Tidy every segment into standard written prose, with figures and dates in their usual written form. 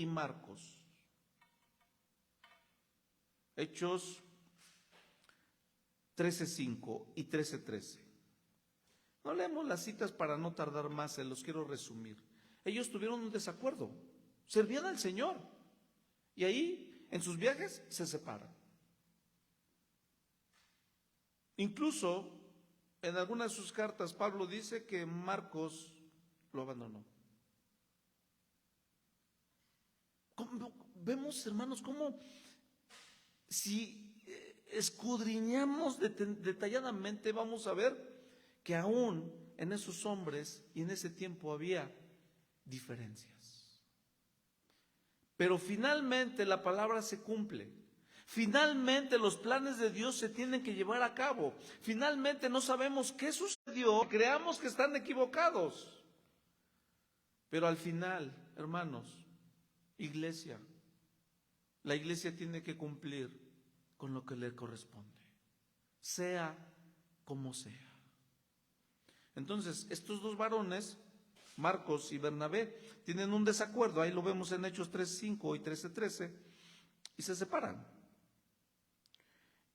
y Marcos. Hechos 13:5 y 13:13. No leemos las citas para no tardar más, se los quiero resumir. Ellos tuvieron un desacuerdo, servían al Señor y ahí en sus viajes se separan. Incluso en algunas de sus cartas Pablo dice que Marcos lo abandonó. Vemos, hermanos, cómo si escudriñamos detalladamente vamos a ver que aún en esos hombres y en ese tiempo había diferencias. Pero finalmente la palabra se cumple. Finalmente los planes de Dios se tienen que llevar a cabo. Finalmente no sabemos qué sucedió, creamos que están equivocados. Pero al final, hermanos, iglesia, la iglesia tiene que cumplir con lo que le corresponde, sea como sea. Entonces, estos dos varones, Marcos y Bernabé, tienen un desacuerdo, ahí lo vemos en Hechos 3:5 y 13:13, y se separan.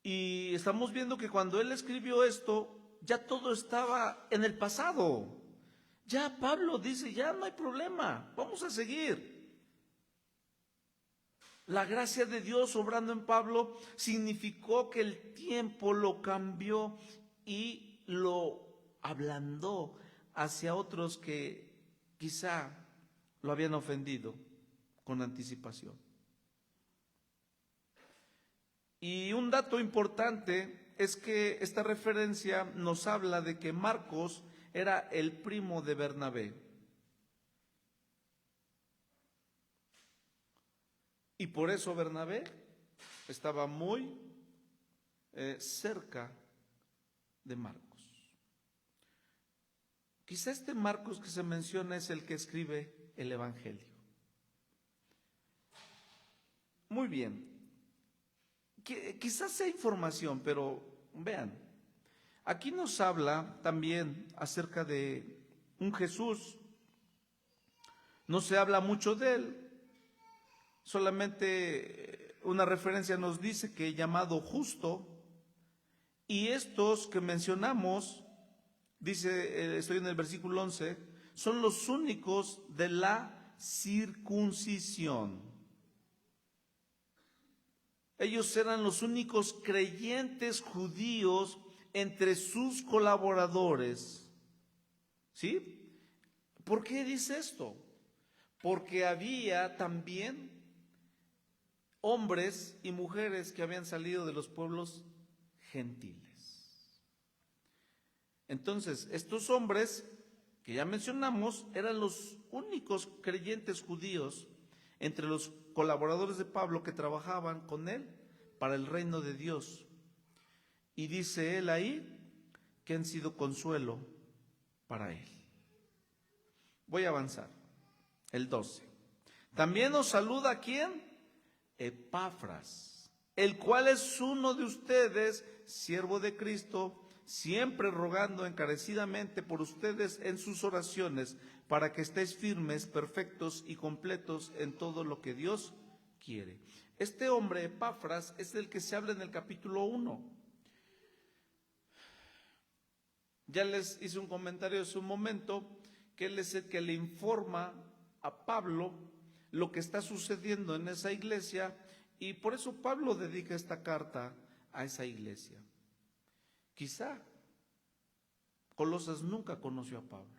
Y estamos viendo que cuando él escribió esto, ya todo estaba en el pasado. Ya Pablo dice, ya no hay problema, vamos a seguir. La gracia de Dios obrando en Pablo significó que el tiempo lo cambió y lo ablandó hacia otros que quizá lo habían ofendido con anticipación. Y un dato importante es que esta referencia nos habla de que Marcos era el primo de Bernabé. Y por eso Bernabé estaba muy cerca de Marcos. Quizá este Marcos que se menciona es el que escribe el Evangelio. Muy bien. Quizás sea información, pero vean, aquí nos habla también acerca de un Jesús. No se habla mucho de él, solamente una referencia nos dice que llamado justo, y estos que mencionamos, dice, estoy en el versículo 11, son los únicos de la circuncisión. Ellos eran los únicos creyentes judíos entre sus colaboradores. ¿Sí? ¿Por qué dice esto? Porque había también hombres y mujeres que habían salido de los pueblos gentiles. Entonces, estos hombres que ya mencionamos eran los únicos creyentes judíos entre los colaboradores de Pablo que trabajaban con él para el reino de Dios. Y dice él ahí que han sido consuelo para él. Voy a avanzar. El 12. También nos saluda ¿quién? Epafras, el cual es uno de ustedes, siervo de Cristo, siempre rogando encarecidamente por ustedes en sus oraciones, para que estéis firmes, perfectos y completos en todo lo que Dios quiere. Este hombre, Epafras, es el que se habla en el capítulo 1. Ya les hice un comentario hace un momento, que él es el que le informa a Pablo lo que está sucediendo en esa iglesia, y por eso Pablo dedica esta carta a esa iglesia. Quizá Colosas nunca conoció a Pablo.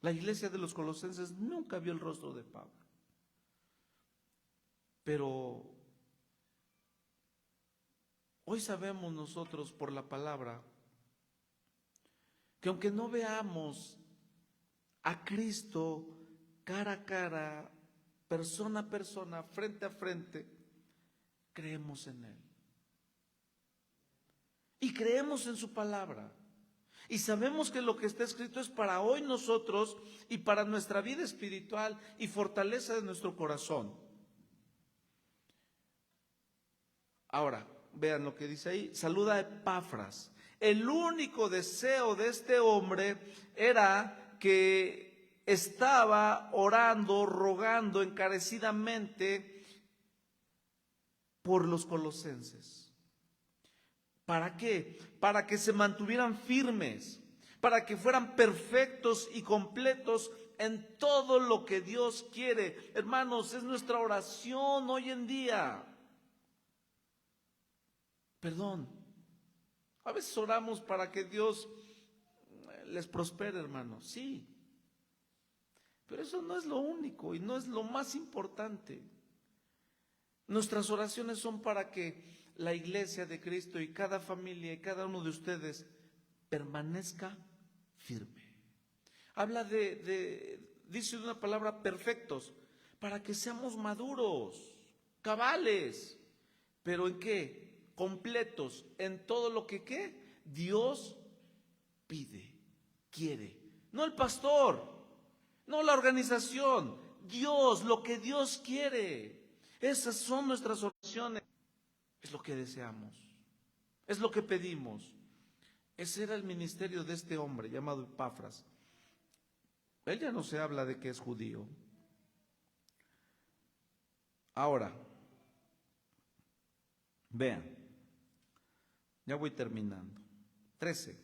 La iglesia de los colosenses nunca vio el rostro de Pablo. Pero hoy sabemos nosotros por la palabra que aunque no veamos a Cristo cara a cara, persona a persona, frente a frente, creemos en Él. Y creemos en su palabra. Y sabemos que lo que está escrito es para hoy nosotros y para nuestra vida espiritual y fortaleza de nuestro corazón. Ahora, vean lo que dice ahí. Saluda a Epafras. El único deseo de este hombre era que estaba orando, rogando encarecidamente por los colosenses. ¿Para qué? Para que se mantuvieran firmes, para que fueran perfectos y completos en todo lo que Dios quiere. Hermanos, es nuestra oración hoy en día. Perdón, a veces oramos para que Dios les prospere, hermanos, sí. Pero eso no es lo único y no es lo más importante. Nuestras oraciones son para que la iglesia de Cristo y cada familia y cada uno de ustedes permanezca firme. Habla dice una palabra, perfectos, para que seamos maduros, cabales. ¿Pero en qué? Completos en todo lo que ¿qué? Dios pide, quiere. No el pastor, no la organización, Dios, lo que Dios quiere. Esas son nuestras oraciones. Es lo que deseamos, es lo que pedimos. Ese era el ministerio de este hombre llamado Epafras. Él ya no se habla de que es judío. Ahora, vean, ya voy terminando. 13.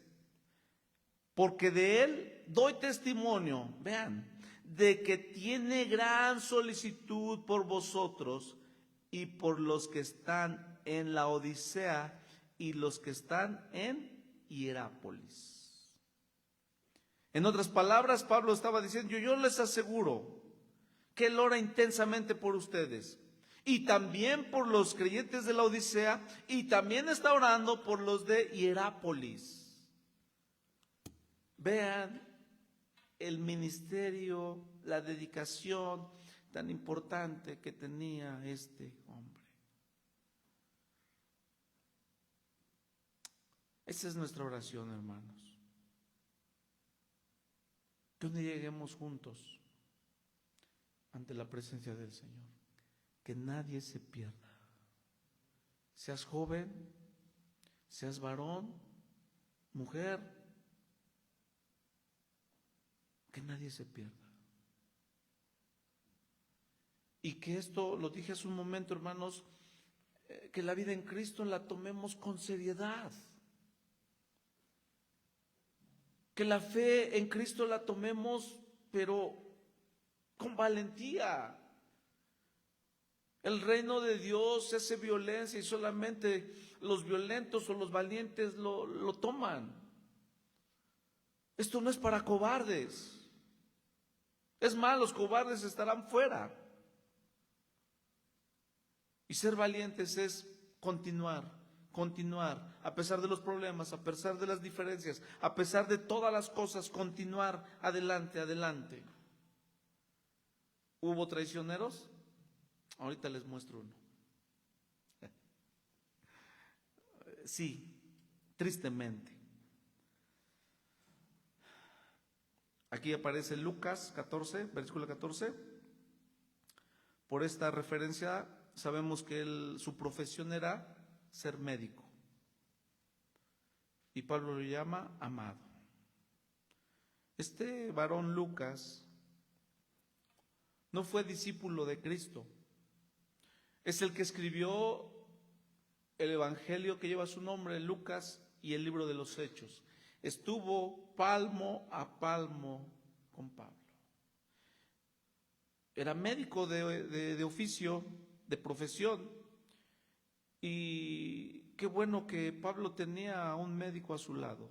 Porque de él doy testimonio, vean, de que tiene gran solicitud por vosotros y por los que están en la Odisea y los que están en Hierápolis. En otras palabras, Pablo estaba diciendo, yo les aseguro que él ora intensamente por ustedes y también por los creyentes de la Odisea y también está orando por los de Hierápolis. Vean el ministerio, la dedicación tan importante que tenía este hombre. Esa es nuestra oración, hermanos. Que un día lleguemos juntos ante la presencia del Señor. Que nadie se pierda. Seas joven, seas varón, mujer, que nadie se pierda. Y que esto, lo dije hace un momento, hermanos, que la vida en Cristo la tomemos con seriedad. Que la fe en Cristo la tomemos, pero con valentía. El reino de Dios se hace violencia y solamente los violentos o los valientes lo toman. Esto no es para cobardes. Es más, los cobardes estarán fuera. Y ser valientes es continuar, a pesar de los problemas, a pesar de las diferencias, a pesar de todas las cosas, continuar adelante, adelante. ¿Hubo traicioneros? Ahorita les muestro uno. Sí, tristemente. Aquí aparece Lucas 14, versículo 14. Por esta referencia sabemos que su profesión era ser médico. Y Pablo lo llama amado. Este varón Lucas no fue discípulo de Cristo. Es el que escribió el evangelio que lleva su nombre, Lucas, y el libro de los Hechos. Estuvo palmo a palmo con Pablo. Era médico de oficio, de profesión. Y qué bueno que Pablo tenía a un médico a su lado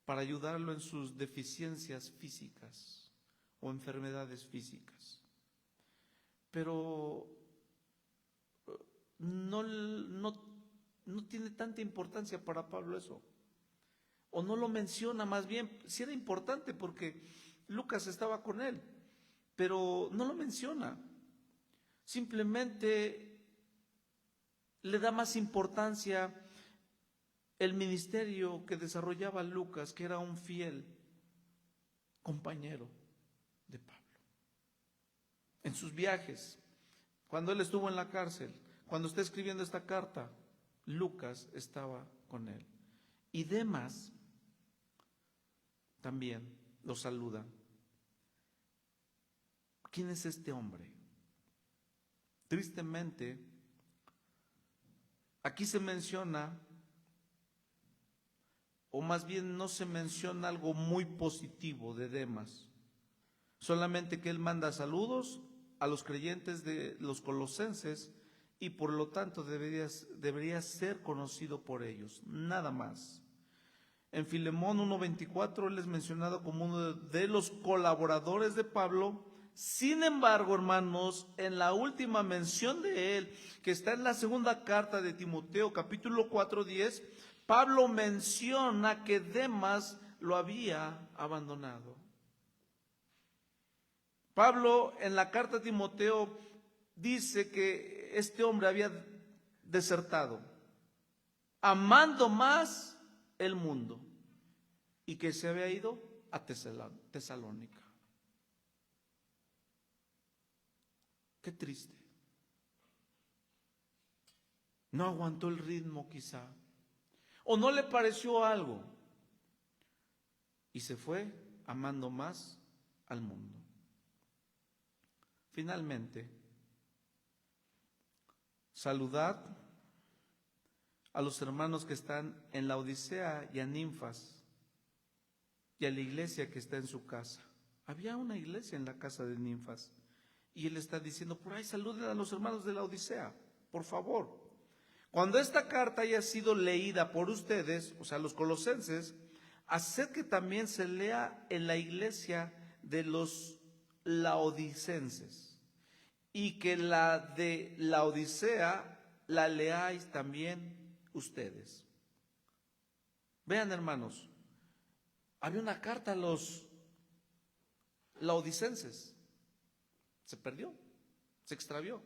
para ayudarlo en sus deficiencias físicas o enfermedades físicas. Pero no tiene tanta importancia para Pablo eso. O no lo menciona, más bien, sí era importante porque Lucas estaba con él, pero no lo menciona. Simplemente le da más importancia el ministerio que desarrollaba Lucas, que era un fiel compañero de Pablo. En sus viajes, cuando él estuvo en la cárcel, cuando está escribiendo esta carta, Lucas estaba con él. Y Demas también. lo saluda. ¿Quién es este hombre? Tristemente, aquí se menciona, o más bien no se menciona algo muy positivo de Demas, solamente que él manda saludos a los creyentes de los colosenses y por lo tanto debería ser conocido por ellos, nada más. En Filemón 1:24 él es mencionado como uno de los colaboradores de Pablo. Sin embargo, hermanos, en la última mención de él, que está en la segunda carta de Timoteo, capítulo 4:10, Pablo menciona que Demas lo había abandonado. Pablo en la carta a Timoteo dice que este hombre había desertado, amando más el mundo, y que se había ido a Tesalónica. Qué triste. No aguantó el ritmo quizá, o no le pareció algo, y se fue amando más al mundo. Finalmente, saludad a los hermanos que están en la Odisea y a Ninfas y a la iglesia que está en su casa. Había una iglesia en la casa de Ninfas y él está diciendo, por ahí saluden a los hermanos de la Odisea, por favor. Cuando esta carta haya sido leída por ustedes, o sea, los colosenses, haced que también se lea en la iglesia de los laodicenses y que la de la Odisea la leáis también ustedes. Vean, hermanos, había una carta a los laodicenses, se perdió, se extravió.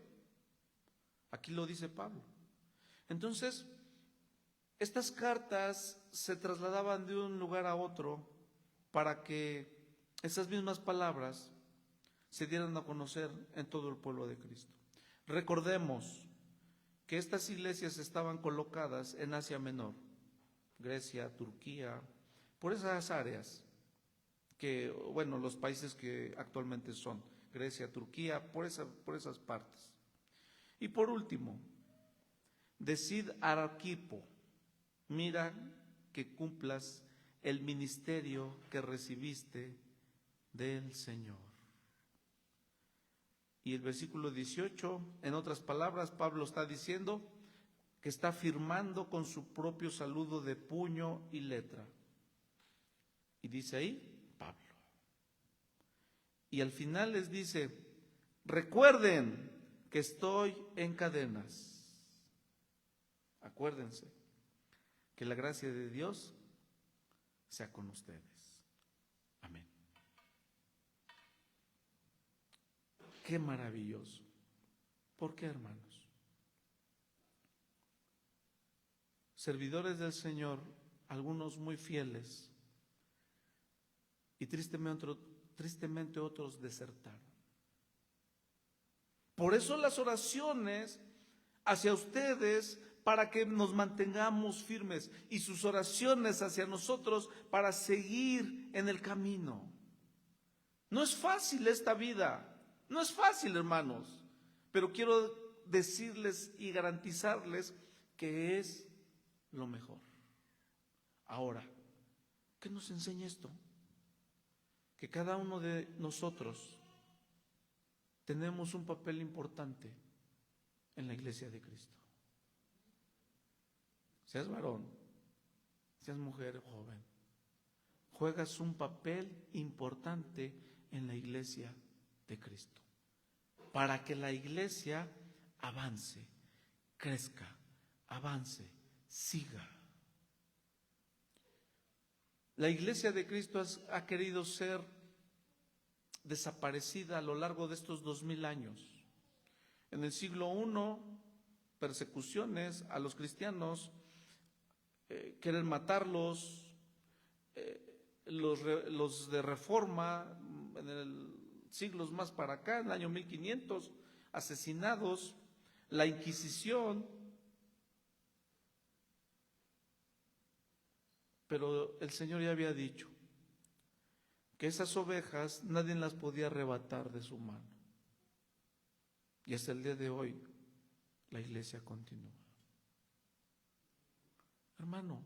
Aquí lo dice Pablo. Entonces, estas cartas se trasladaban de un lugar a otro para que esas mismas palabras se dieran a conocer en todo el pueblo de Cristo. Recordemos que estas iglesias estaban colocadas en Asia Menor, Grecia, Turquía, por esas áreas que, bueno, los países que actualmente son Grecia, Turquía, por esas partes. Y por último, decid a Arquipo, mira que cumplas el ministerio que recibiste del Señor. Y el versículo 18, en otras palabras, Pablo está diciendo que está firmando con su propio saludo de puño y letra. Y dice ahí, Pablo. Y al final les dice, recuerden que estoy en cadenas. Acuérdense que la gracia de Dios sea con ustedes. Amén. Qué maravilloso. ¿Por qué, hermanos? Servidores del Señor, algunos muy fieles, y tristemente otros desertaron. Por eso las oraciones hacia ustedes para que nos mantengamos firmes y sus oraciones hacia nosotros para seguir en el camino. No es fácil esta vida, no es fácil, hermanos, pero quiero decirles y garantizarles que es lo mejor. Ahora, ¿qué nos enseña esto? Que cada uno de nosotros tenemos un papel importante en la iglesia de Cristo. Seas varón, seas mujer joven, juegas un papel importante en la iglesia de Cristo, para que la iglesia avance, crezca, avance, siga. La iglesia de Cristo ha querido ser desaparecida a lo largo de estos 2000 años. En el siglo I, persecuciones a los cristianos, quieren matarlos, los de Reforma, en el siglos más para acá, en el año 1500, asesinados, la Inquisición. Pero el Señor ya había dicho que esas ovejas nadie las podía arrebatar de su mano. Y hasta el día de hoy la iglesia continúa. Hermano,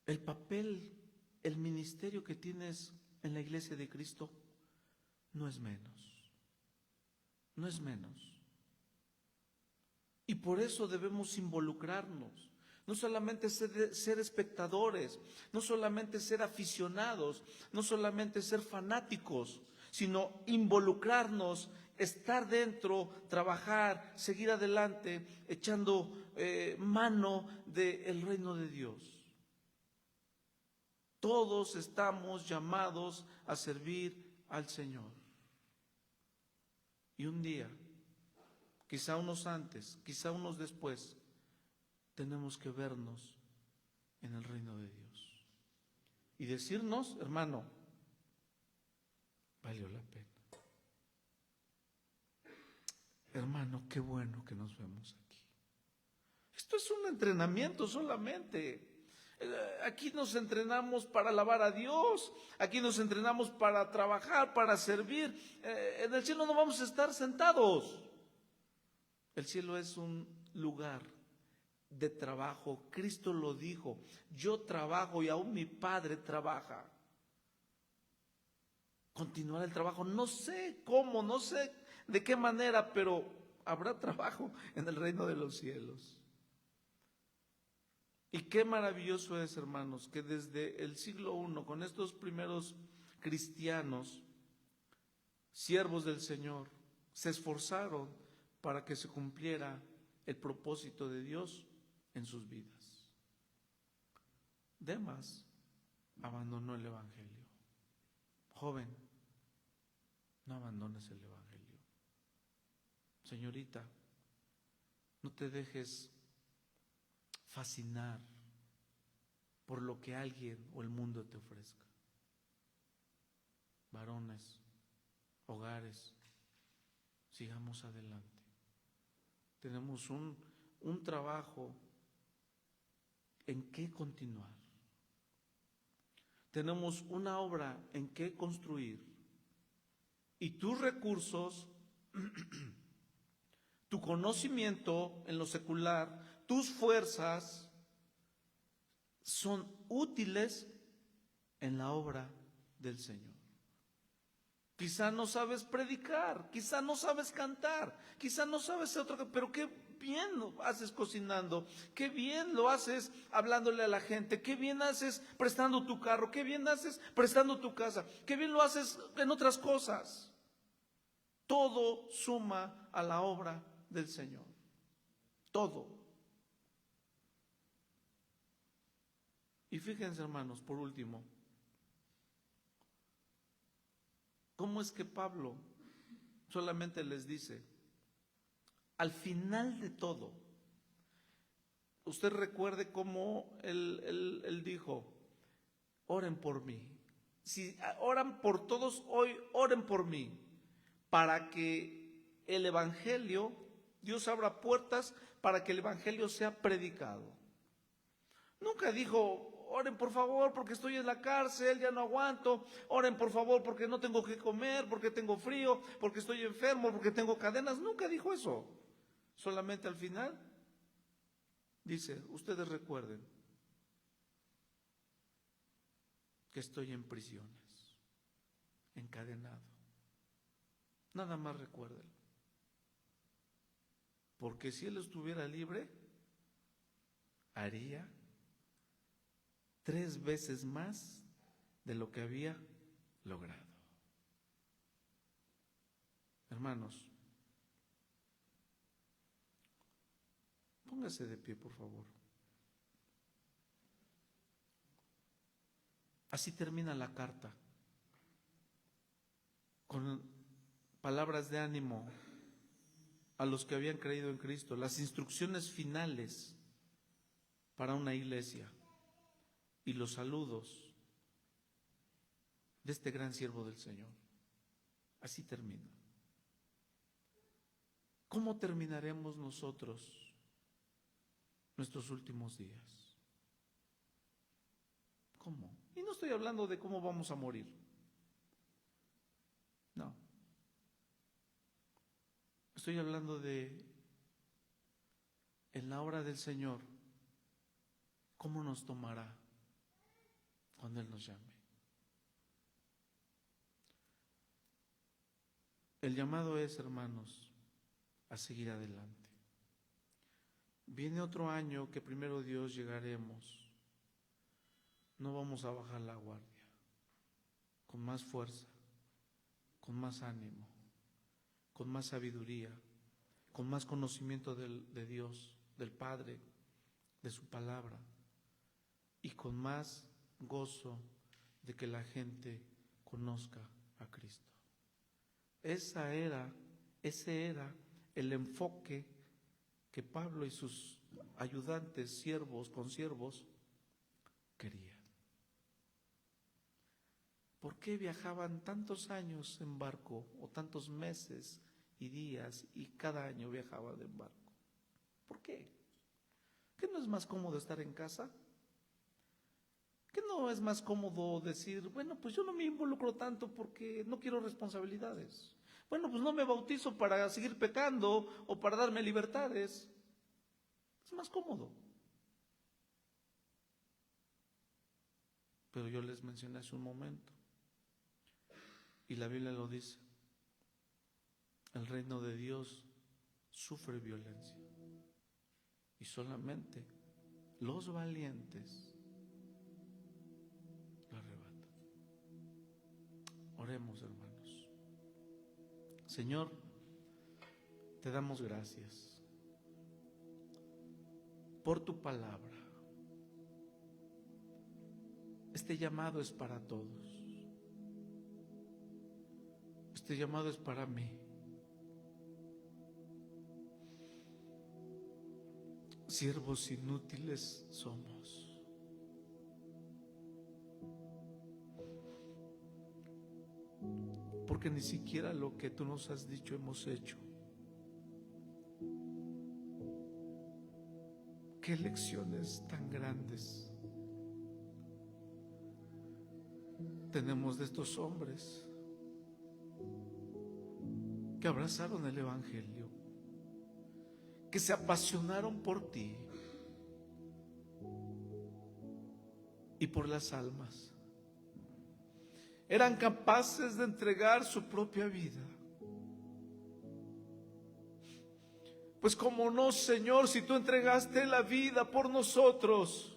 el papel, el ministerio que tienes en la iglesia de Cristo no es menos, no es menos. Y por eso debemos involucrarnos, no solamente ser espectadores, no solamente ser aficionados, no solamente ser fanáticos, sino involucrarnos, estar dentro, trabajar, seguir adelante, echando mano del reino de Dios. Todos estamos llamados a servir al Señor. Y un día, quizá unos antes, quizá unos después, tenemos que vernos en el reino de Dios y decirnos, hermano, valió la pena. Hermano, qué bueno que nos vemos aquí. Esto es un entrenamiento solamente. Aquí nos entrenamos para alabar a Dios, aquí nos entrenamos para trabajar, para servir. En el cielo no vamos a estar sentados. El cielo es un lugar de trabajo. Cristo lo dijo, yo trabajo y aún mi Padre trabaja. Continuará el trabajo, no sé cómo, no sé de qué manera, pero habrá trabajo en el reino de los cielos. Y qué maravilloso es, hermanos, que desde el siglo I, con estos primeros cristianos, siervos del Señor, se esforzaron para que se cumpliera el propósito de Dios en sus vidas. Demas abandonó el Evangelio. Joven, no abandones el Evangelio. Señorita, no te dejes fascinar por lo que alguien o el mundo te ofrezca. Varones, hogares, sigamos adelante. Tenemos un trabajo en qué continuar. Tenemos una obra en qué construir. Y tus recursos, tu conocimiento en lo secular, tus fuerzas son útiles en la obra del Señor. Quizá no sabes predicar, quizá no sabes cantar, quizá no sabes hacer otra cosa, pero qué bien lo haces cocinando, qué bien lo haces hablándole a la gente, qué bien haces prestando tu carro, qué bien haces prestando tu casa, qué bien lo haces en otras cosas. Todo suma a la obra del Señor. Todo. Y fíjense, hermanos, por último, ¿cómo es que Pablo solamente les dice, al final de todo, usted recuerde cómo él dijo, oren por mí? Si oran por todos hoy, oren por mí, para que el Evangelio, Dios abra puertas para que el Evangelio sea predicado. Nunca dijo, oren por favor porque estoy en la cárcel, ya no aguanto. Oren por favor porque no tengo que comer, porque tengo frío, porque estoy enfermo, porque tengo cadenas. Nunca dijo eso. Solamente al final dice, ustedes recuerden que estoy en prisiones, encadenado. Nada más recuérdenlo. Porque si él estuviera libre, haría 3 veces más de lo que había logrado. Hermanos, póngase de pie, por favor. Así termina la carta, con palabras de ánimo a los que habían creído en Cristo, las instrucciones finales para una iglesia y los saludos de este gran siervo del Señor. Así termina. ¿Cómo terminaremos nosotros nuestros últimos días? ¿Cómo? Y no estoy hablando de cómo vamos a morir. No. Estoy hablando de, en la hora del Señor, cómo nos tomará cuando Él nos llame. El llamado es, hermanos, a seguir adelante. Viene otro año que primero Dios llegaremos. No vamos a bajar la guardia. Con más fuerza, con más ánimo, con más sabiduría, con más conocimiento de Dios, del Padre, de su palabra, y con más gozo de que la gente conozca a Cristo. Ese era el enfoque que Pablo y sus ayudantes, siervos, consiervos, querían. ¿Por qué viajaban tantos años en barco, o tantos meses y días, y cada año viajaban en barco? ¿Por qué? ¿Qué no es más cómodo estar en casa? ¿Qué no es más cómodo decir, bueno, pues yo no me involucro tanto porque no quiero responsabilidades? Bueno, pues no me bautizo para seguir pecando o para darme libertades. Es más cómodo. Pero yo les mencioné hace un momento, y la Biblia lo dice, el reino de Dios sufre violencia, y solamente los valientes lo arrebatan. Oremos, hermanos. Señor, te damos gracias por tu palabra. Este llamado es para todos. Este llamado es para mí. Siervos inútiles somos. Porque ni siquiera lo que tú nos has dicho hemos hecho. Qué lecciones tan grandes tenemos de estos hombres que abrazaron el Evangelio, que se apasionaron por ti y por las almas. Eran capaces de entregar su propia vida. Pues cómo no, Señor, si tú entregaste la vida por nosotros,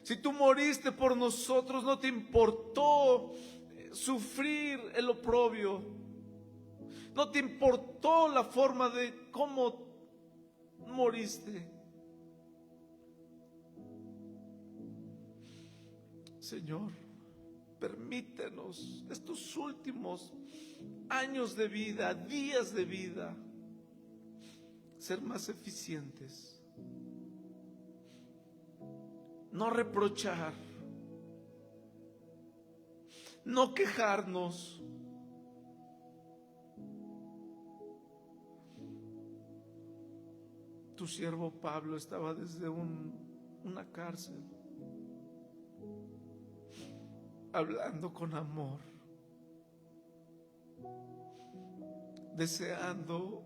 si tú moriste por nosotros, no te importó sufrir el oprobio, no te importó la forma de cómo moriste. Señor, permítenos estos últimos años de vida, días de vida, ser más eficientes, no reprochar, no quejarnos, tu siervo Pablo estaba desde una cárcel, hablando con amor, deseando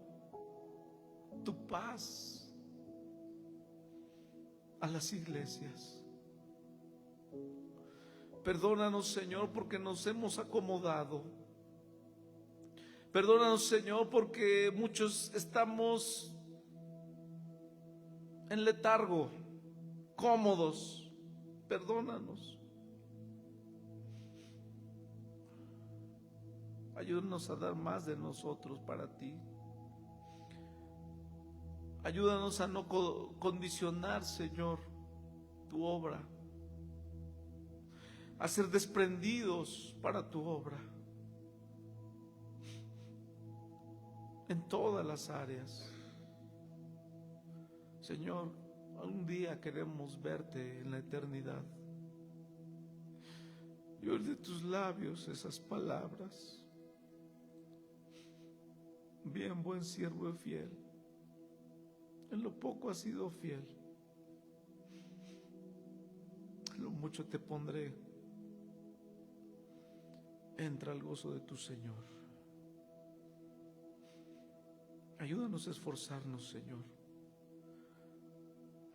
tu paz a las iglesias. Perdónanos, Señor, porque nos hemos acomodado. Perdónanos, Señor, porque muchos estamos en letargo, cómodos. Perdónanos. Ayúdanos a dar más de nosotros para ti. Ayúdanos a no condicionar, Señor, tu obra, a ser desprendidos para tu obra en todas las áreas. Señor, un día queremos verte en la eternidad y oír de tus labios esas palabras: bien, buen siervo y fiel, en lo poco has sido fiel, lo mucho te pondré. Entra al gozo de tu Señor. Ayúdanos a esforzarnos, Señor.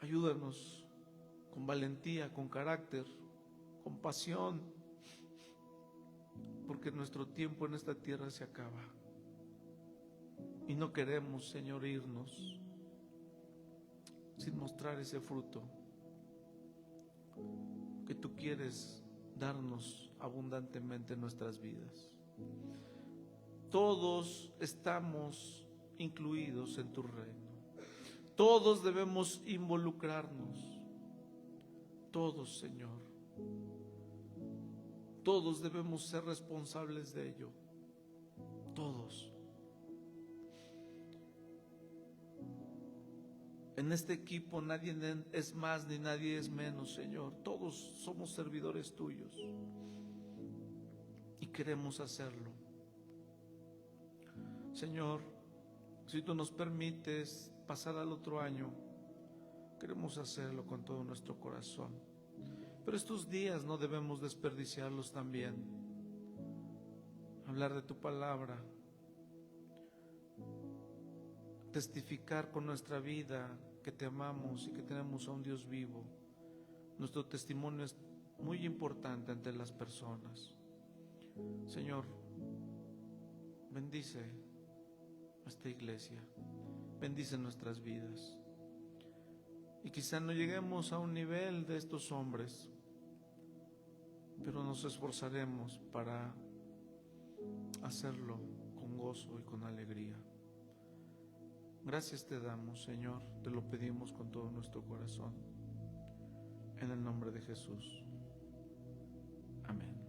Ayúdanos con valentía, con carácter, con pasión, porque nuestro tiempo en esta tierra se acaba. Y no queremos, Señor, irnos sin mostrar ese fruto que tú quieres darnos abundantemente en nuestras vidas. Todos estamos incluidos en tu reino. Todos debemos involucrarnos. Todos, Señor. Todos debemos ser responsables de ello. Todos. En este equipo nadie es más ni nadie es menos, Señor. Todos somos servidores tuyos y queremos hacerlo. Señor, si tú nos permites pasar al otro año, queremos hacerlo con todo nuestro corazón. Pero estos días no debemos desperdiciarlos también. Hablar de tu palabra, testificar con nuestra vida que te amamos y que tenemos a un Dios vivo. Nuestro testimonio es muy importante ante las personas. Señor, bendice esta iglesia, bendice nuestras vidas. Y quizá no lleguemos a un nivel de estos hombres, pero nos esforzaremos para hacerlo con gozo y con alegría. Gracias te damos, Señor, te lo pedimos con todo nuestro corazón. En el nombre de Jesús. Amén.